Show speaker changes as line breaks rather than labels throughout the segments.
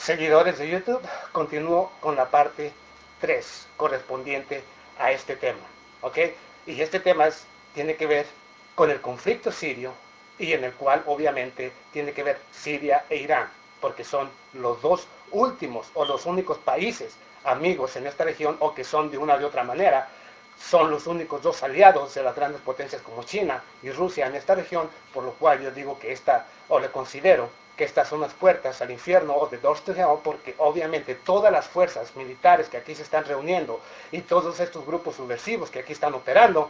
seguidores de YouTube, continúo con la parte 3 correspondiente a este tema, ¿ok? Y este tema tiene que ver con el conflicto sirio y en el cual obviamente tiene que ver Siria e Irán, porque son los dos últimos o los únicos países amigos en esta región o que son de una u otra manera son los únicos dos aliados de las grandes potencias como China y Rusia en esta región, por lo cual yo digo que le considero que estas son las puertas al infierno o de Door to Hell, porque obviamente todas las fuerzas militares que aquí se están reuniendo y todos estos grupos subversivos que aquí están operando,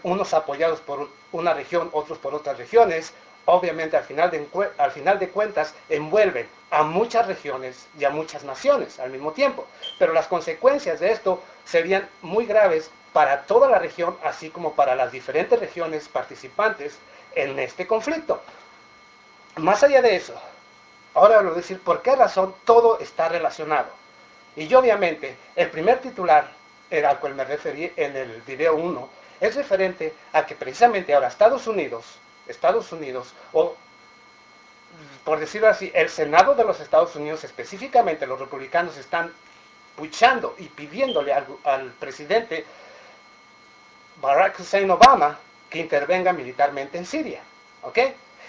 unos apoyados por una región, otros por otras regiones, obviamente al final de cuentas envuelven a muchas regiones y a muchas naciones al mismo tiempo. Pero las consecuencias de esto serían muy graves para toda la región, así como para las diferentes regiones participantes en este conflicto. Más allá de eso, ahora voy a decir por qué razón todo está relacionado. Y yo obviamente, el primer titular al cual me referí en el video 1, es referente a que precisamente ahora Estados Unidos, o por decirlo así, el Senado de los Estados Unidos, específicamente los republicanos, están puchando y pidiéndole al presidente Barack Hussein Obama que intervenga militarmente en Siria, ¿ok?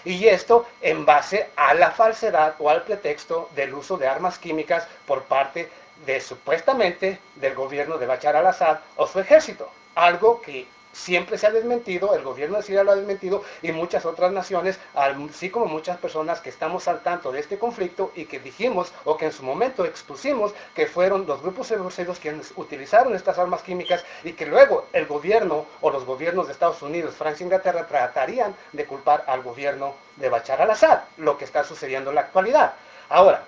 Y esto en base a la falsedad o al pretexto del uso de armas químicas por parte de supuestamente del gobierno de Bashar al-Assad o su ejército, algo que siempre se ha desmentido, el gobierno de Siria lo ha desmentido y muchas otras naciones, así como muchas personas que estamos al tanto de este conflicto y que dijimos o que en su momento expusimos que fueron los grupos subversivos quienes utilizaron estas armas químicas y que luego el gobierno o los gobiernos de Estados Unidos, Francia e Inglaterra tratarían de culpar al gobierno de Bashar al-Assad, lo que está sucediendo en la actualidad. Ahora,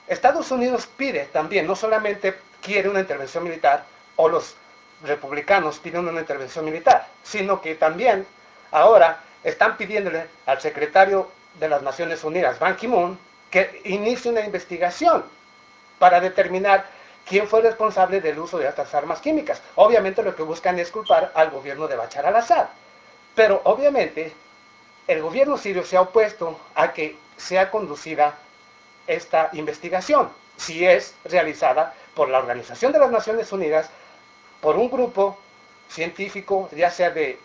Estados Unidos pide también, no solamente quiere una intervención militar, o los republicanos piden una intervención militar, sino que también ahora están pidiéndole al secretario de las Naciones Unidas, Ban Ki-moon, que inicie una investigación para determinar quién fue responsable del uso de estas armas químicas. Obviamente lo que buscan es culpar al gobierno de Bashar al-Assad, pero obviamente el gobierno sirio se ha opuesto a que sea conducida esta investigación, si es realizada por la Organización de las Naciones Unidas, por un grupo científico, ya sea de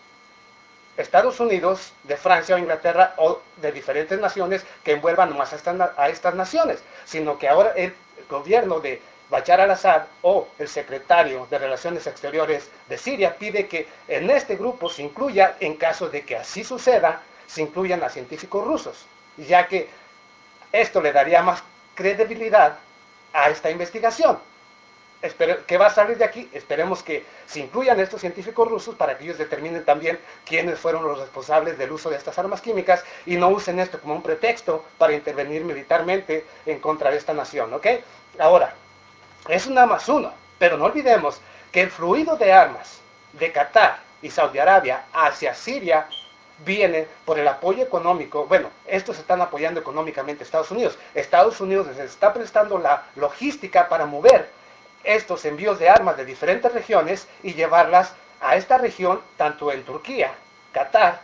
Estados Unidos, de Francia o Inglaterra o de diferentes naciones que envuelvan más a estas naciones, sino que ahora el gobierno de Bashar al-Assad o el secretario de Relaciones Exteriores de Siria pide que en este grupo se incluya, en caso de que así suceda, se incluyan a científicos rusos, ya que esto le daría más credibilidad a esta investigación. ¿Qué va a salir de aquí? Esperemos que se incluyan estos científicos rusos para que ellos determinen también quiénes fueron los responsables del uso de estas armas químicas y no usen esto como un pretexto para intervenir militarmente en contra de esta nación, ¿ok? Ahora, es una más uno, pero no olvidemos que el fluido de armas de Qatar y Saudi Arabia hacia Siria viene por el apoyo económico. Bueno, estos están apoyando económicamente a Estados Unidos. Estados Unidos les está prestando la logística para mover estos envíos de armas de diferentes regiones y llevarlas a esta región, tanto en Turquía, Qatar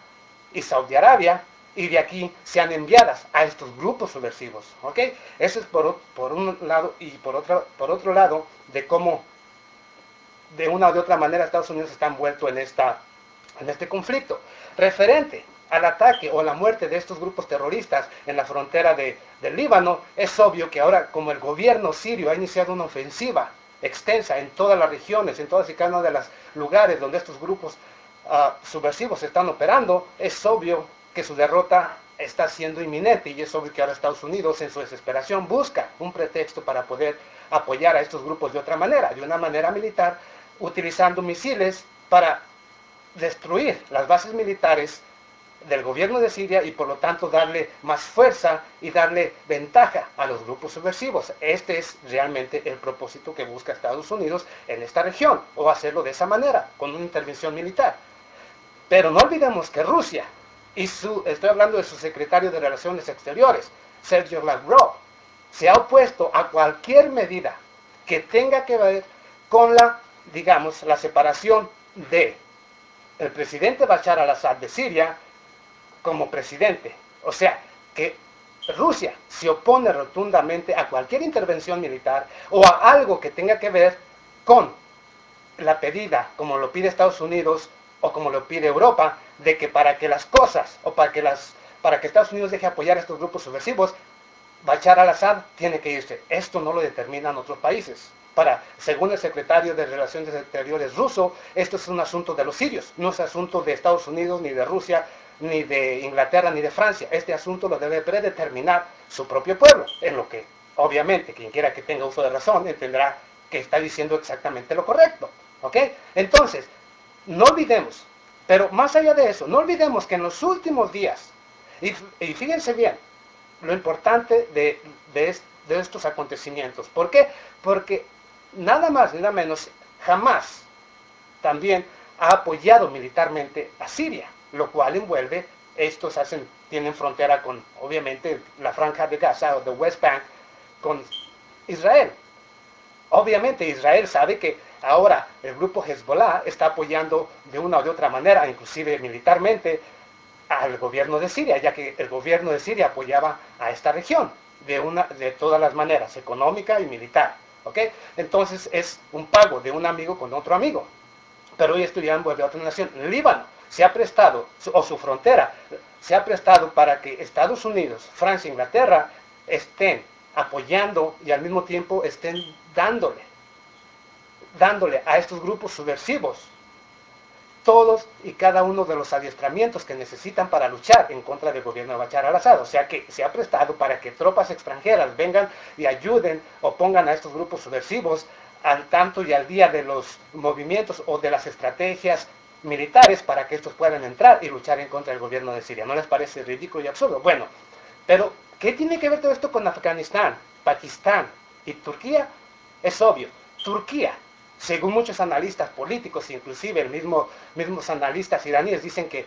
y Saudi Arabia, y de aquí sean enviadas a estos grupos subversivos, ¿ok? Eso es por un lado, y por otro lado, de cómo de una o de otra manera Estados Unidos está envuelto en este conflicto. Referente al ataque o la muerte de estos grupos terroristas en la frontera del Líbano, es obvio que ahora, como el gobierno sirio ha iniciado una ofensiva extensa en todas las regiones, en todas y cada uno de los lugares donde estos grupos subversivos están operando, es obvio que su derrota está siendo inminente y es obvio que ahora Estados Unidos en su desesperación busca un pretexto para poder apoyar a estos grupos de una manera militar, utilizando misiles para destruir las bases militares del gobierno de Siria y por lo tanto darle más fuerza y darle ventaja a los grupos subversivos. Este es realmente el propósito que busca Estados Unidos en esta región, o hacerlo de esa manera, con una intervención militar. Pero no olvidemos que Rusia, estoy hablando de su secretario de Relaciones Exteriores, Sergio Lavrov, se ha opuesto a cualquier medida que tenga que ver con la separación de el presidente Bashar al-Assad de Siria como presidente. O sea, que Rusia se opone rotundamente a cualquier intervención militar o a algo que tenga que ver con la pedida, como lo pide Estados Unidos o como lo pide Europa, de que para que las cosas o para que Estados Unidos deje apoyar a estos grupos subversivos, Bashar al-Assad tiene que irse. Esto no lo determinan otros países. Según el secretario de Relaciones Exteriores ruso, esto es un asunto de los sirios, no es asunto de Estados Unidos, ni de Rusia, ni de Inglaterra, ni de Francia. Este asunto lo debe predeterminar su propio pueblo, en lo que, obviamente, quien quiera que tenga uso de razón entenderá que está diciendo exactamente lo correcto. ¿Ok? Entonces, no olvidemos, pero más allá de eso, no olvidemos que en los últimos días, y fíjense bien, lo importante de estos acontecimientos. ¿Por qué? Porque nada más, nada menos, jamás también ha apoyado militarmente a Siria, lo cual envuelve, tienen frontera con, obviamente, la franja de Gaza o de West Bank, con Israel. Obviamente Israel sabe que ahora el grupo Hezbollah está apoyando de una o de otra manera, inclusive militarmente, al gobierno de Siria, ya que el gobierno de Siria apoyaba a esta región de todas las maneras, económica y militar. ¿Ok? Entonces es un pago de un amigo con otro amigo. Pero hoy esto ya envuelve a otra nación. Líbano se ha prestado, o su frontera, se ha prestado para que Estados Unidos, Francia e Inglaterra estén apoyando y al mismo tiempo estén dándole a estos grupos subversivos todos y cada uno de los adiestramientos que necesitan para luchar en contra del gobierno de Bashar al-Assad. O sea que se ha prestado para que tropas extranjeras vengan y ayuden o pongan a estos grupos subversivos al tanto y al día de los movimientos o de las estrategias militares para que estos puedan entrar y luchar en contra del gobierno de Siria. ¿No les parece ridículo y absurdo? Bueno, pero ¿qué tiene que ver todo esto con Afganistán, Pakistán y Turquía? Es obvio. Turquía, según muchos analistas políticos, inclusive mismos analistas iraníes, dicen que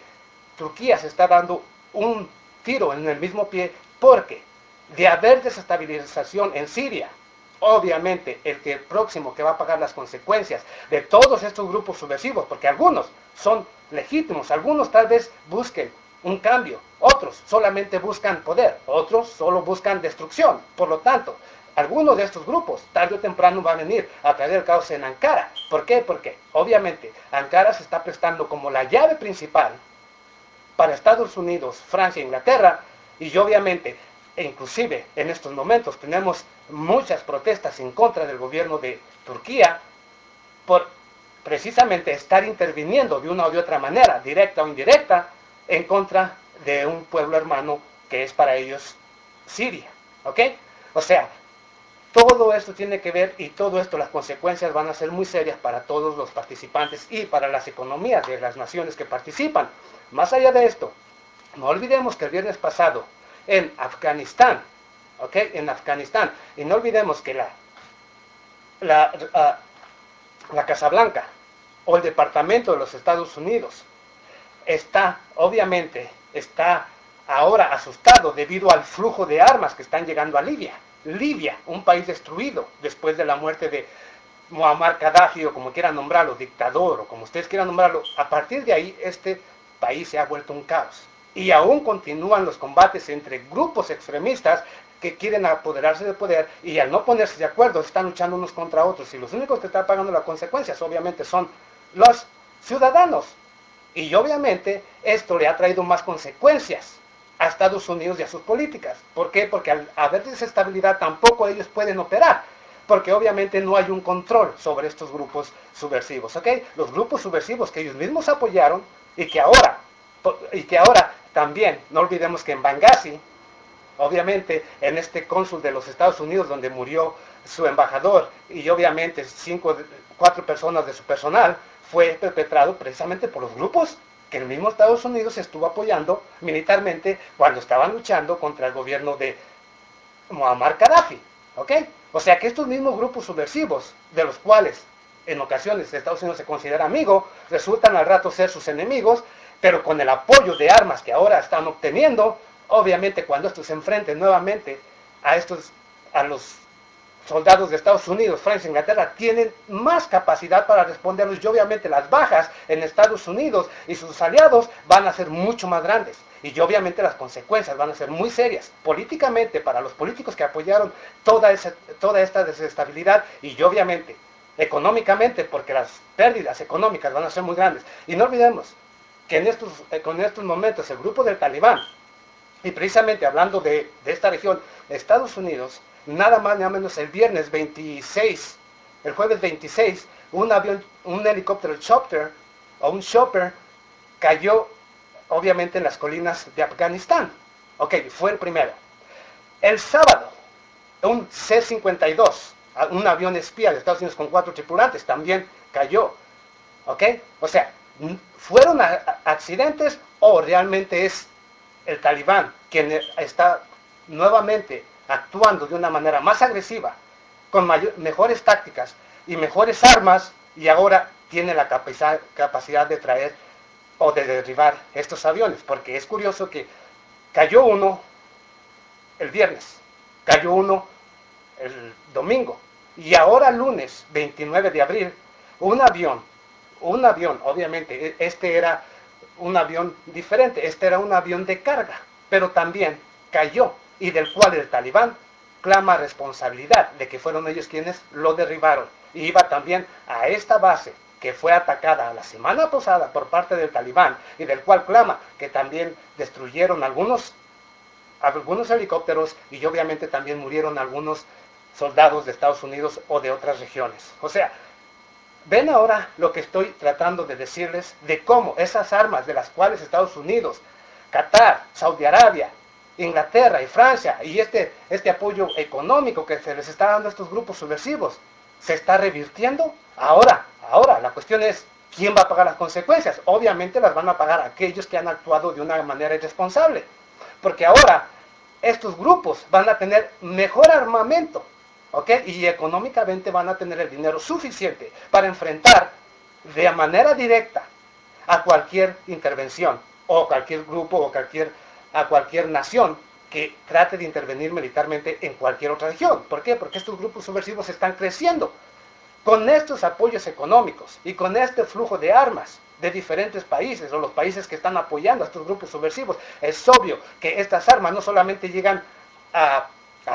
Turquía se está dando un tiro en el mismo pie porque de haber desestabilización en Siria, obviamente el próximo que va a pagar las consecuencias de todos estos grupos subversivos, porque algunos son legítimos, algunos tal vez busquen un cambio, otros solamente buscan poder, otros solo buscan destrucción. Por lo tanto, algunos de estos grupos tarde o temprano va a venir a traer el caos en Ankara. ¿Por qué? Porque obviamente Ankara se está prestando como la llave principal para Estados Unidos, Francia e Inglaterra, y obviamente, e inclusive en estos momentos tenemos muchas protestas en contra del gobierno de Turquía por precisamente estar interviniendo de una o de otra manera, directa o indirecta, en contra de un pueblo hermano que es para ellos Siria. ¿Ok? O sea, todo esto tiene que ver y todo esto, las consecuencias van a ser muy serias para todos los participantes y para las economías de las naciones que participan. Más allá de esto, no olvidemos que el viernes pasado en Afganistán, ¿ok? En Afganistán, y no olvidemos que la Casa Blanca o el Departamento de los Estados Unidos está ahora asustado debido al flujo de armas que están llegando a Libia. Libia, un país destruido después de la muerte de Muammar Gaddafi, o como quieran nombrarlo, dictador, o como ustedes quieran nombrarlo. A partir de ahí, este país se ha vuelto un caos. Y aún continúan los combates entre grupos extremistas que quieren apoderarse del poder, y al no ponerse de acuerdo están luchando unos contra otros, y los únicos que están pagando las consecuencias obviamente son los ciudadanos. Y obviamente esto le ha traído más consecuencias a Estados Unidos y a sus políticas. ¿Por qué? Porque al haber desestabilidad tampoco ellos pueden operar, porque obviamente no hay un control sobre estos grupos subversivos. ¿Ok? Los grupos subversivos que ellos mismos apoyaron y que ahora también, no olvidemos que en Benghazi, obviamente en este cónsul de los Estados Unidos donde murió su embajador y obviamente 4 personas de su personal, fue perpetrado precisamente por los grupos que el mismo Estados Unidos estuvo apoyando militarmente cuando estaban luchando contra el gobierno de Muammar Gaddafi. ¿Ok? O sea que estos mismos grupos subversivos, de los cuales en ocasiones Estados Unidos se considera amigo, resultan al rato ser sus enemigos, pero con el apoyo de armas que ahora están obteniendo, obviamente cuando estos se enfrenten nuevamente a los soldados de Estados Unidos, Francia e Inglaterra, tienen más capacidad para responderlos, y obviamente las bajas en Estados Unidos y sus aliados van a ser mucho más grandes. Y obviamente las consecuencias van a ser muy serias, políticamente, para los políticos que apoyaron toda esta desestabilidad, y obviamente económicamente, porque las pérdidas económicas van a ser muy grandes. Y no olvidemos que con estos momentos el grupo del Talibán, y precisamente hablando de esta región, Estados Unidos, nada más ni nada menos el viernes 26, el jueves 26, un helicóptero Chopper, o un Chopper, cayó obviamente en las colinas de Afganistán. Ok, fue el primero. El sábado, un C-52, un avión espía de Estados Unidos con 4 tripulantes, también cayó. ¿Ok? O sea, ¿fueron accidentes o realmente es el Talibán quien está nuevamente actuando de una manera más agresiva, con mejores tácticas y mejores armas, y ahora tiene la capacidad de traer o de derribar estos aviones? Porque es curioso que cayó uno el viernes, cayó uno el domingo, y ahora lunes 29 de abril, un avión, obviamente, este era un avión diferente, este era un avión de carga, pero también cayó, y del cual el Talibán clama responsabilidad de que fueron ellos quienes lo derribaron. Y iba también a esta base que fue atacada la semana pasada por parte del Talibán, y del cual clama que también destruyeron algunos helicópteros, y obviamente también murieron algunos soldados de Estados Unidos o de otras regiones. O sea, ven ahora lo que estoy tratando de decirles de cómo esas armas de las cuales Estados Unidos, Qatar, Saudi Arabia, Inglaterra y Francia, y este apoyo económico que se les está dando a estos grupos subversivos, se está revirtiendo. Ahora, la cuestión es, ¿quién va a pagar las consecuencias? Obviamente las van a pagar aquellos que han actuado de una manera irresponsable, porque ahora estos grupos van a tener mejor armamento, ¿ok? Y económicamente van a tener el dinero suficiente para enfrentar de manera directa a cualquier intervención, o cualquier grupo, o a cualquier nación que trate de intervenir militarmente en cualquier otra región. ¿Por qué? Porque estos grupos subversivos están creciendo. Con estos apoyos económicos y con este flujo de armas de diferentes países, o los países que están apoyando a estos grupos subversivos, es obvio que estas armas no solamente llegan a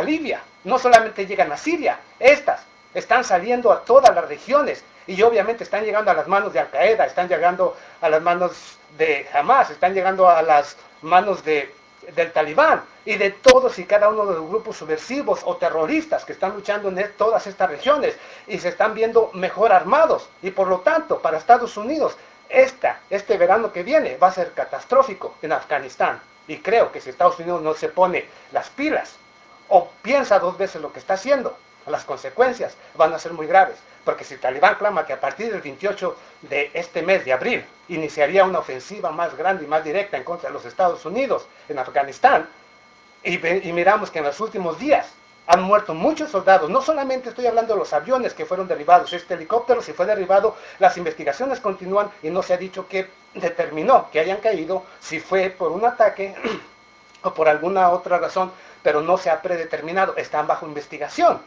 Libia, no solamente llegan a Siria, estas están saliendo a todas las regiones, y obviamente están llegando a las manos de Al Qaeda, están llegando a las manos de Hamas, están llegando a las manos del Talibán y de todos y cada uno de los grupos subversivos o terroristas que están luchando en todas estas regiones, y se están viendo mejor armados. Y por lo tanto, para Estados Unidos, este verano que viene va a ser catastrófico en Afganistán. Y creo que si Estados Unidos no se pone las pilas o piensa dos veces lo que está haciendo, las consecuencias van a ser muy graves. Porque si el Talibán clama que a partir del 28 de este mes de abril iniciaría una ofensiva más grande y más directa en contra de los Estados Unidos en Afganistán, y miramos que en los últimos días han muerto muchos soldados. No solamente estoy hablando de los aviones que fueron derribados, este helicóptero si fue derribado, las investigaciones continúan y no se ha dicho qué determinó que hayan caído, si fue por un ataque o por alguna otra razón, pero no se ha predeterminado, están bajo investigación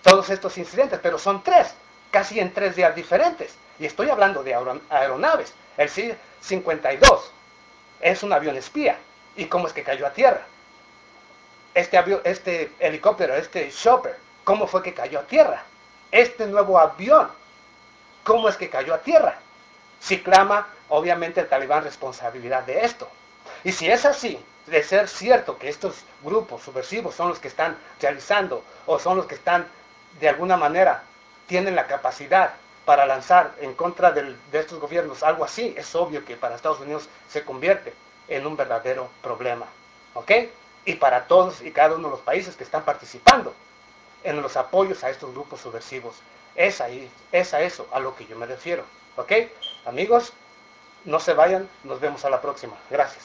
todos estos incidentes, pero son tres, casi en 3 días diferentes. Y estoy hablando de aeronaves. El C-52 es un avión espía. ¿Y cómo es que cayó a tierra? Este helicóptero, este Chopper, ¿cómo fue que cayó a tierra? Este nuevo avión, ¿cómo es que cayó a tierra? Si clama, obviamente, el Talibán responsabilidad de esto. Y si es así, de ser cierto que estos grupos subversivos son los que están realizando, o son los que están, de alguna manera, tienen la capacidad para lanzar en contra de estos gobiernos algo así, es obvio que para Estados Unidos se convierte en un verdadero problema. ¿Ok? Y para todos y cada uno de los países que están participando en los apoyos a estos grupos subversivos. Es a eso a lo que yo me refiero. ¿Ok? Amigos, no se vayan, nos vemos a la próxima. Gracias.